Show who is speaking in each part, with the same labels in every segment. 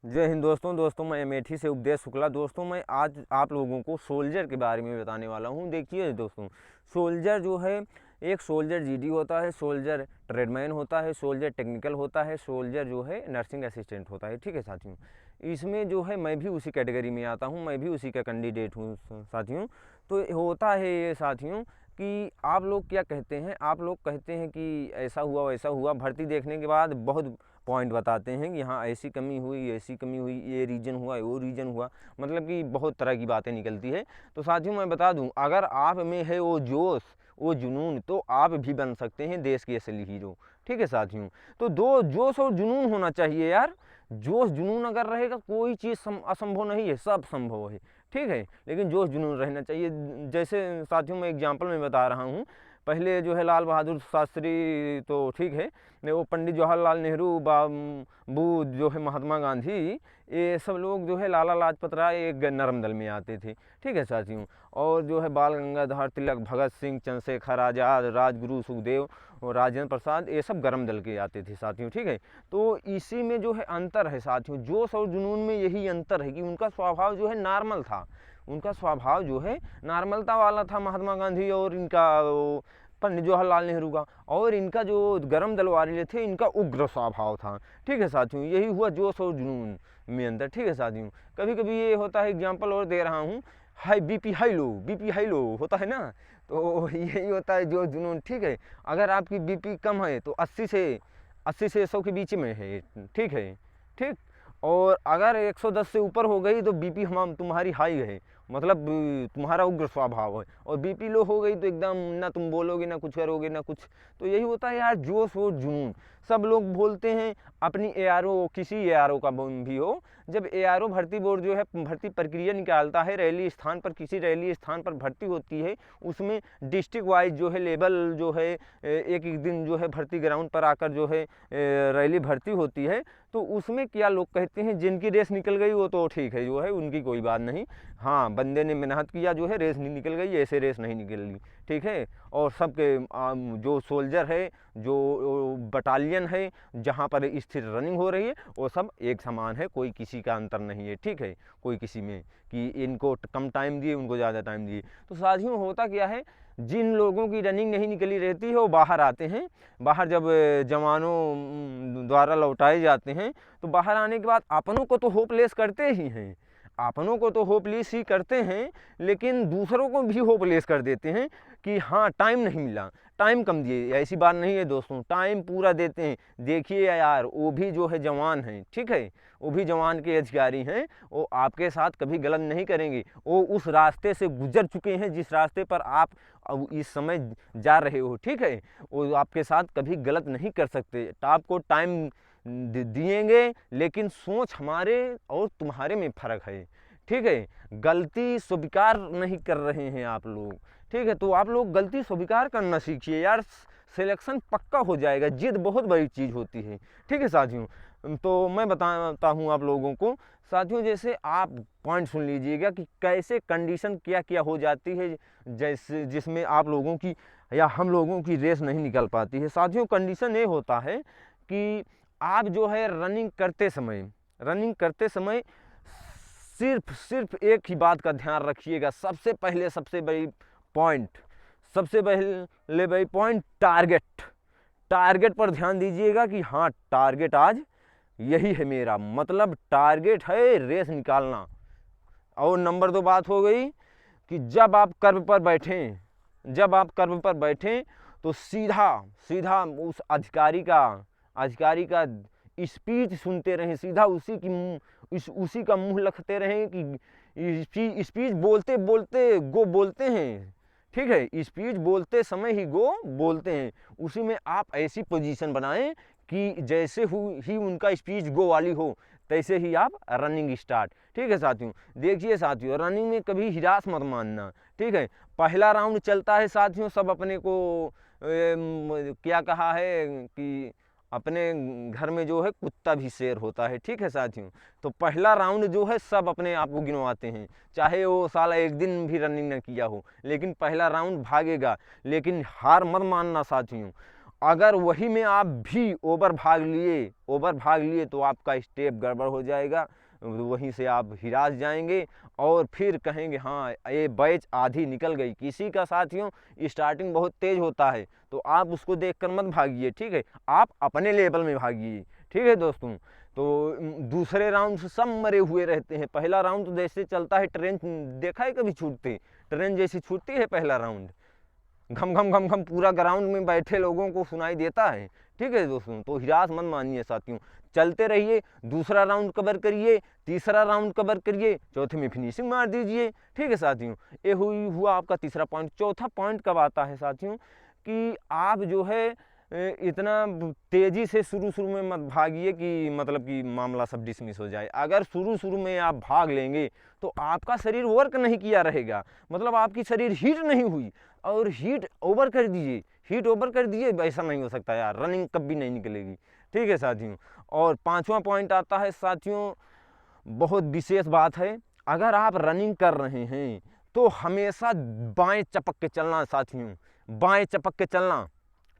Speaker 1: जय हिंद दोस्तों मैं अमेठी से उपदेश शुक्ला। दोस्तों मैं आज आप लोगों को सोल्जर के बारे में बताने वाला हूं। देखिए दोस्तों, सोल्जर जो है, एक सोल्जर जीडी होता है, सोल्जर ट्रेडमैन होता है, सोल्जर टेक्निकल होता है, सोल्जर जो है नर्सिंग असिस्टेंट होता है। ठीक है साथियों, इसमें जो है मैं भी उसी कैटेगरी में आता हूँ, मैं भी उसी का कैंडिडेट हूँ साथियों। तो होता है ये साथियों कि आप लोग क्या कहते हैं, आप लोग कहते हैं कि ऐसा हुआ वैसा हुआ, भर्ती देखने के बाद बहुत पॉइंट बताते हैं कि हाँ ऐसी कमी हुई, ऐसी कमी हुई, ये रीजन हुआ, वो रीजन हुआ, मतलब कि बहुत तरह की बातें निकलती है। तो साथियों मैं बता दूं, अगर आप में है वो जोश, वो जुनून, तो आप भी बन सकते हैं देश के असली हीरो। ठीक है साथियों, तो दो जोश और जुनून होना चाहिए यार। जोश जुनून अगर रहेगा कोई चीज़ असंभव नहीं है, सब संभव है। ठीक है, लेकिन जोश जुनून रहना चाहिए। जैसे साथियों मैं एग्जाम्पल में बता रहा हूँ, पहले जो है लाल बहादुर शास्त्री तो ठीक है, वो पंडित जवाहरलाल नेहरू, बाबू जो है महात्मा गांधी, ये सब लोग जो है लाला लाजपत राय एक नरम दल में आते थे। ठीक है साथियों, और जो है बाल गंगाधर तिलक, भगत सिंह, चंद्रशेखर आज़ाद, राजगुरु सुखदेव और राजेंद्र प्रसाद, ये सब गरम दल के आते थे साथियों। ठीक है, तो इसी में जो है अंतर है साथियों, जोश और जुनून में यही अंतर है कि उनका स्वभाव जो है नॉर्मल था, उनका स्वभाव जो है नॉर्मलता वाला था महात्मा गांधी और इनका पंडित जवाहरलाल नेहरू का, और इनका जो गरम दल वाले थे इनका उग्र स्वभाव था। ठीक है साथियों, यही हुआ जोश और जुनून में अंतर। ठीक है साथियों, कभी कभी ये होता है, एग्जाम्पल और दे रहा हूँ, high BP high low, BP high low होता है ना, तो यही होता है जो जुनून। ठीक है, अगर आपकी बीपी कम है तो 80 से 100 के बीच में है। ठीक है, ठीक, और अगर 110 से ऊपर हो गई तो बीपी हम तुम्हारी हाई है, मतलब तुम्हारा उग्र स्वभाव है, और बीपी लो हो गई तो एकदम ना तुम बोलोगे ना कुछ करोगे ना कुछ। तो यही होता है यार, जोश हो जुनून। सब लोग बोलते हैं अपनी एआरओ, किसी एआरओ का भी हो, जब एआरओ भर्ती बोर्ड जो है भर्ती प्रक्रिया निकालता है, रैली स्थान पर, किसी रैली स्थान पर भर्ती होती है, उसमें डिस्ट्रिक्ट वाइज जो है लेवल जो है, एक एक दिन जो है भर्ती ग्राउंड पर आकर जो है रैली भर्ती होती है। तो उसमें क्या लोग कहते हैं, जिनकी रेस निकल गई वो तो ठीक है, जो है उनकी कोई बात नहीं, हाँ बंदे ने मेहनत किया, जो है रेस नहीं निकल गई, ऐसे रेस नहीं निकली। ठीक है, और सबके जो सोल्जर है, जो बटालियन है, जहाँ पर स्थिर रनिंग हो रही है, वो सब एक समान है, कोई किसी का अंतर नहीं है। ठीक है, कोई किसी में कि इनको कम टाइम दिए, उनको ज़्यादा टाइम दिए। तो साथियों होता क्या है, जिन लोगों की रनिंग नहीं निकली रहती है वो बाहर आते हैं। बाहर जब जवानों द्वारा लौटाए जाते हैं, तो बाहर आने के बाद अपनों को तो होपलेस करते ही हैं, अपनों को तो होपलेस ही करते हैं, लेकिन दूसरों को भी होपलेस कर देते हैं कि हाँ टाइम नहीं मिला, टाइम कम दिए। ऐसी बात नहीं है दोस्तों, टाइम पूरा देते हैं। देखिए यार, वो भी जो है जवान हैं, ठीक है, वो भी जवान के अधिकारी हैं, वो आपके साथ कभी गलत नहीं करेंगे। वो उस रास्ते से गुजर चुके हैं जिस रास्ते पर आप अब इस समय जा रहे हो। ठीक है, वो आपके साथ कभी गलत नहीं कर सकते, तो आपको टाइम दिएंगे, लेकिन सोच हमारे और तुम्हारे में फ़र्क है। ठीक है, गलती स्वीकार नहीं कर रहे हैं आप लोग। ठीक है, तो आप लोग गलती स्वीकार करना सीखिए यार, सिलेक्शन पक्का हो जाएगा। जिद बहुत बड़ी चीज़ होती है। ठीक है साथियों, तो मैं बताता हूँ आप लोगों को साथियों, जैसे आप पॉइंट सुन लीजिएगा कि कैसे कंडीशन क्या क्या हो जाती है, जैसे जिसमें आप लोगों की या हम लोगों की रेस नहीं निकल पाती है। साथियों कंडीशन ये होता है कि आप जो है रनिंग करते समय सिर्फ एक ही बात का ध्यान रखिएगा। सबसे बड़ी पॉइंट, सबसे पहले बड़ी पॉइंट, टारगेट पर ध्यान दीजिएगा कि हाँ टारगेट आज यही है मेरा, मतलब टारगेट है रेस निकालना। और नंबर 2 बात हो गई कि जब आप कर्व पर बैठें तो सीधा उस अधिकारी का स्पीच सुनते रहें, सीधा उसी का मुंह लगते रहें कि स्पीच बोलते बोलते गो बोलते हैं। ठीक है, स्पीच बोलते समय ही गो बोलते हैं। उसी में आप ऐसी पोजीशन बनाएं कि जैसे ही उनका स्पीच गो वाली हो, तैसे ही आप रनिंग स्टार्ट। ठीक है साथियों, देखिए साथियों, रनिंग में कभी हिरास मत मानना। ठीक है, पहला राउंड चलता है साथियों, सब अपने को क्या कहा है कि अपने घर में जो है कुत्ता भी शेर होता है। ठीक है साथियों, तो पहला राउंड जो है सब अपने आप को गिनवाते हैं, चाहे वो साला एक दिन भी रनिंग न किया हो, लेकिन पहला राउंड भागेगा। लेकिन हार मत मानना साथियों, अगर वही में आप भी ओवर भाग लिए तो आपका स्टेप गड़बड़ हो जाएगा, वहीं से आप हिरास जाएंगे और फिर कहेंगे हाँ ये बैच आधी निकल गई। किसी का साथियों स्टार्टिंग बहुत तेज होता है तो आप उसको देखकर मत भागिए, ठीक है, आप अपने लेवल में भागिए, ठीक है दोस्तों। तो दूसरे राउंड से सब मरे हुए रहते हैं। पहला राउंड तो जैसे चलता है ट्रेन, देखा है कभी छूटते, ट्रेन जैसी छूटती है पहला राउंड, घम घम घम घम पूरा ग्राउंड में बैठे लोगों को सुनाई देता है, ठीक है दोस्तों। तो हिरास मत मानिए साथियों, चलते रहिए, दूसरा राउंड कवर करिए, तीसरा राउंड कवर करिए, चौथे में फिनिशिंग मार दीजिए, ठीक है साथियों। ये हुआ आपका तीसरा पॉइंट। चौथा पॉइंट कब आता है साथियों कि आप जो है इतना तेज़ी से शुरू में मत भागिए कि मतलब कि मामला सब डिसमिस हो जाए। अगर शुरू में आप भाग लेंगे तो आपका शरीर वर्क नहीं किया रहेगा, मतलब आपकी शरीर हीट नहीं हुई, और हीट ओवर कर दीजिए, ऐसा नहीं हो सकता यार, रनिंग कभी नहीं निकलेगी, ठीक है साथियों। और पांचवा पॉइंट आता है साथियों, बहुत विशेष बात है, अगर आप रनिंग कर रहे हैं तो हमेशा बाएं चपक के चलना साथियों, बाएं चपक के चलना,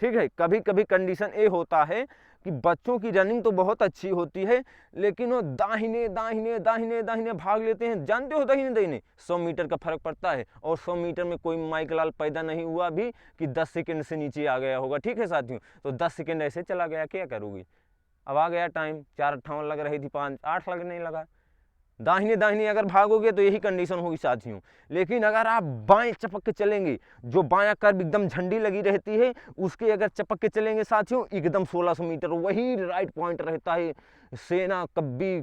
Speaker 1: ठीक है। कभी कभी कंडीशन ये होता है कि बच्चों की रनिंग तो बहुत अच्छी होती है लेकिन वो दाहिने दाहिने दाहिने दाहिने भाग लेते हैं, जानते हो दाहिने दाहिने 100 मीटर का फर्क पड़ता है, और 100 मीटर में कोई माइक लाल पैदा नहीं हुआ भी कि 10 सेकंड से नीचे आ गया होगा, ठीक है साथियों। तो 10 सेकंड ऐसे चला गया, क्या करोगे, अब आ गया टाइम, 4:58 लग रही थी, 5:08 लगने लगा। दाहिने दाहिने अगर भागोगे तो यही कंडीशन होगी साथियों। लेकिन अगर आप बाएं चपक के चलेंगे, जो बायां कर्व एकदम झंडी लगी रहती है उसके अगर चपक के चलेंगे साथियों, एकदम 1600 मीटर वही राइट पॉइंट रहता है। सेना कभी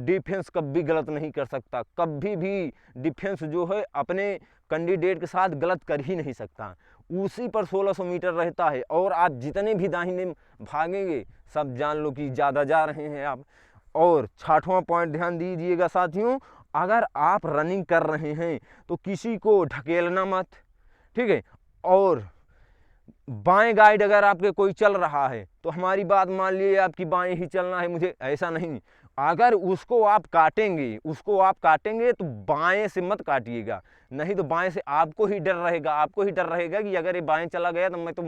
Speaker 1: डिफेंस कभी गलत नहीं कर सकता, कभी भी डिफेंस जो है अपने कैंडिडेट के साथ गलत कर ही नहीं सकता, उसी पर 1600 मीटर रहता है। और आप जितने भी दाहिने भागेंगे सब जान लो कि ज़्यादा जा रहे हैं आप। और छठवां पॉइंट ध्यान दीजिएगा साथियों, अगर आप रनिंग कर रहे हैं तो किसी को ढकेलना मत, ठीक है। और बाएं गाइड अगर आपके कोई चल रहा है तो हमारी बात मान लिए आपकी बाएं ही चलना है मुझे, ऐसा नहीं। अगर उसको आप काटेंगे तो बाएं से मत काटिएगा, नहीं तो बाएं से आपको ही डर रहेगा कि अगर ये बाएं चला गया तो मैं तो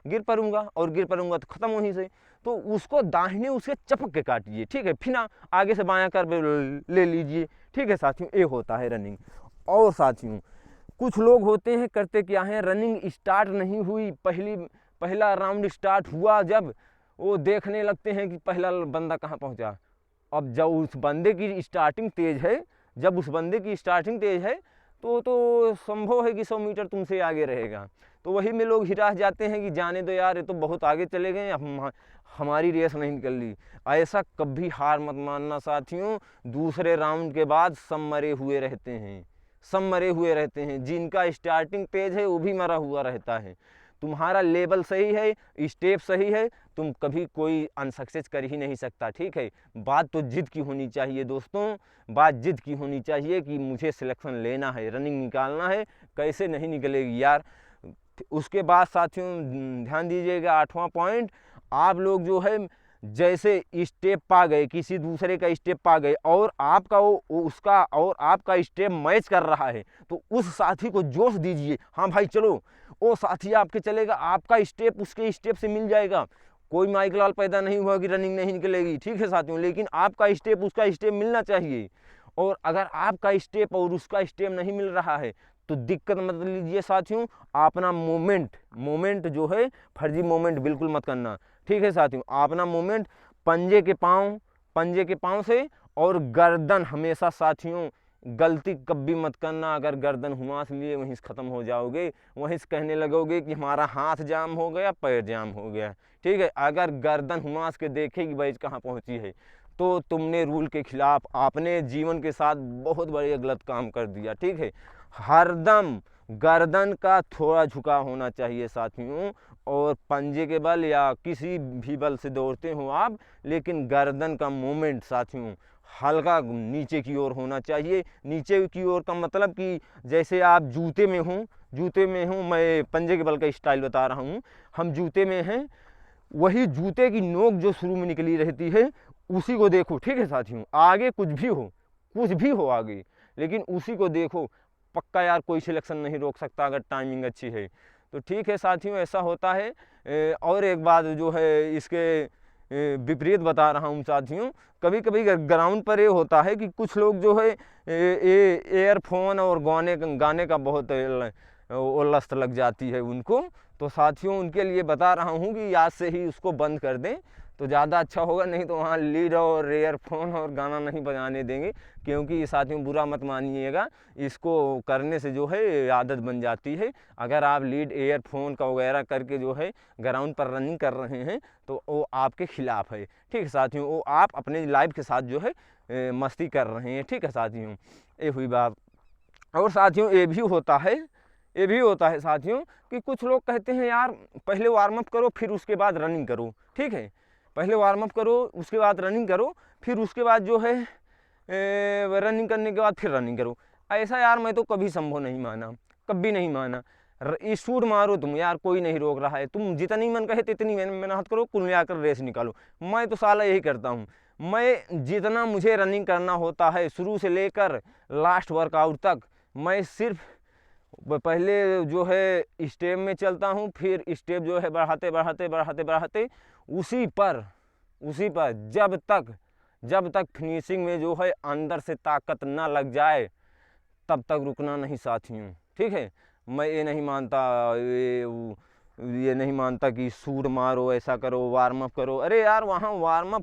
Speaker 1: गिर पड़ूंगा, और गिर पड़ूंगा तो खत्म वहीं से। तो उसको दाहिने उसके चपक के काटिए, ठीक है, फिर आगे से बायां कर ले लीजिए, ठीक है साथियों। ये होता है रनिंग। और साथियों कुछ लोग होते हैं करते क्या है, रनिंग स्टार्ट नहीं हुई, पहला राउंड स्टार्ट हुआ जब वो देखने लगते हैं कि पहला बंदा कहाँ पहुंचा। अब जब उस बंदे की स्टार्टिंग तेज है तो संभव है कि 100 मीटर तुमसे आगे रहेगा। तो वही में लोग हिरास जाते हैं कि जाने दो यार, ये तो बहुत आगे चले गए, हमारी रेस नहीं निकल ली। ऐसा कभी हार मत मानना साथियों, दूसरे राउंड के बाद सब मरे हुए रहते हैं, जिनका स्टार्टिंग तेज है वो भी मरा हुआ रहता है। तुम्हारा लेवल सही है, स्टेप सही है, तुम कभी कोई अनसक्सेस कर ही नहीं सकता, ठीक है। बात तो जिद की होनी चाहिए दोस्तों, बात जिद की होनी चाहिए कि मुझे सिलेक्शन लेना है, रनिंग निकालना है, कैसे नहीं निकलेगी यार। उसके बाद साथियों ध्यान दीजिएगा, आठवां पॉइंट, आप लोग जो है जैसे स्टेप पा गए, किसी दूसरे का स्टेप पा गए और आपका उसका और आपका स्टेप मैच कर रहा है तो उस साथी को जोश दीजिए, हाँ भाई चलो, वो साथी आपके चलेगा, आपका स्टेप उसके स्टेप से मिल जाएगा। कोई माइक लाल पैदा नहीं हुआ कि रनिंग नहीं निकलेगी, ठीक है साथियों, लेकिन आपका स्टेप उसका स्टेप मिलना चाहिए। और अगर आपका स्टेप और उसका स्टेप नहीं मिल रहा है तो दिक्कत मत लीजिए साथियों, अपना मोमेंट जो है फर्जी मोमेंट बिल्कुल मत करना, ठीक है साथियों। अपना मोमेंट पंजे के पाँव से, और गर्दन हमेशा साथियों गलती कभी मत करना, अगर गर्दन हुमास लिए वहीं से ख़त्म हो जाओगे, वहीं से कहने लगोगे कि हमारा हाथ जाम हो गया, पैर जाम हो गया, ठीक है। अगर गर्दन हुमास के देखेगी बैच कहाँ पहुँची है तो तुमने रूल के खिलाफ आपने जीवन के साथ बहुत बड़े गलत काम कर दिया, ठीक है। हरदम गर्दन का थोड़ा झुकाव होना चाहिए साथियों, और पंजे के बल या किसी भी बल से दौड़ते हो आप, लेकिन गर्दन का मूवमेंट साथियों हल्का नीचे की ओर होना चाहिए। नीचे की ओर का मतलब कि जैसे आप जूते में हूँ, मैं पंजे के बल का स्टाइल बता रहा हूँ, हम जूते में हैं, वही जूते की नोक जो शुरू में निकली रहती है उसी को देखो, ठीक है साथियों। आगे कुछ भी हो आगे, लेकिन उसी को देखो, पक्का यार कोई सिलेक्शन नहीं रोक सकता अगर टाइमिंग अच्छी है तो, ठीक है साथियों। ऐसा होता है और एक बात जो है इसके विपरीत बता रहा हूँ साथियों, कभी कभी ग्राउंड पर ये होता है कि कुछ लोग जो है एयरफोन और गाने का बहुत वो लत लग जाती है उनको। तो साथियों उनके लिए बता रहा हूँ कि आज से ही उसको बंद कर दें तो ज़्यादा अच्छा होगा, नहीं तो वहाँ लीड और एयरफोन और गाना नहीं बजाने देंगे। क्योंकि साथियों बुरा मत मानिएगा, इसको करने से जो है आदत बन जाती है। अगर आप लीड एयरफोन का वगैरह करके जो है ग्राउंड पर रनिंग कर रहे हैं तो वो आपके खिलाफ है, ठीक है साथियों। वो आप अपने लाइफ के साथ जो है मस्ती कर रहे हैं, ठीक है साथियों। ये हुई बात। और साथियों ये भी होता है साथियों कि कुछ लोग कहते हैं यार पहले वार्म अप करो फिर उसके बाद रनिंग करो, ठीक है। पहले वार्म अप करो उसके बाद रनिंग करो, फिर उसके बाद जो है रनिंग करने के बाद फिर रनिंग करो। ऐसा यार मैं तो कभी संभव नहीं माना, कभी नहीं माना। शूट मारो तुम यार, कोई नहीं रोक रहा है, तुम जितनी मन कहे तितनी मेहनत करो, कुल मिलाकर रेस निकालो। मैं तो साला यही करता हूँ। मैं जितना मुझे रनिंग करना होता है शुरू से लेकर लास्ट वर्कआउट तक, मैं सिर्फ पहले जो है स्टेप में चलता हूँ, फिर स्टेप जो है बढ़ाते बढ़ाते बढ़ाते बढ़ाते उसी पर जब तक फिनिशिंग में जो है अंदर से ताकत ना लग जाए तब तक रुकना नहीं साथियों, ठीक है। मैं ये नहीं मानता कि शूट मारो, ऐसा करो, वार्म अप करो। अरे यार वहाँ वार्म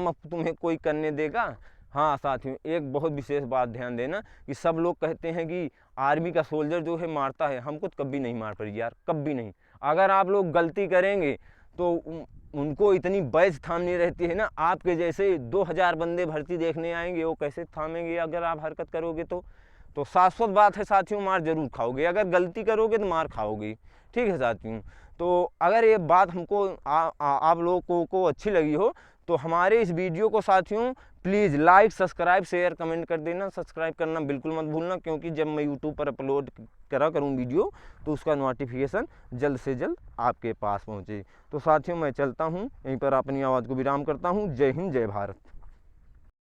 Speaker 1: अप तुम्हें कोई करने देगा? हाँ साथियों एक बहुत विशेष बात ध्यान देना कि सब लोग कहते हैं कि आर्मी का सोल्जर जो है मारता है, हमको कभी नहीं मार पड़ी यार, कभी नहीं। अगर आप लोग गलती करेंगे तो उनको इतनी बैच थामनी रहती है ना, आपके जैसे 2000 बंदे भर्ती देखने आएंगे, वो कैसे थामेंगे अगर आप हरकत करोगे तो शाश्वत बात है साथियों, मार जरूर खाओगे। अगर गलती करोगे तो मार खाओगे, ठीक है साथियों। तो अगर ये बात हमको आप लोगों को अच्छी लगी हो तो हमारे इस वीडियो को साथियों please like, subscribe, share, comment कर देना। सब्सक्राइब करना बिल्कुल मत भूलना, क्योंकि जब मैं यूट्यूब पर अपलोड करूँ वीडियो तो उसका नोटिफिकेशन जल्द से जल्द आपके पास पहुँचे। तो साथियों मैं चलता हूँ, यहीं पर अपनी आवाज़ को विराम करता हूँ। जय हिंद, जय भारत।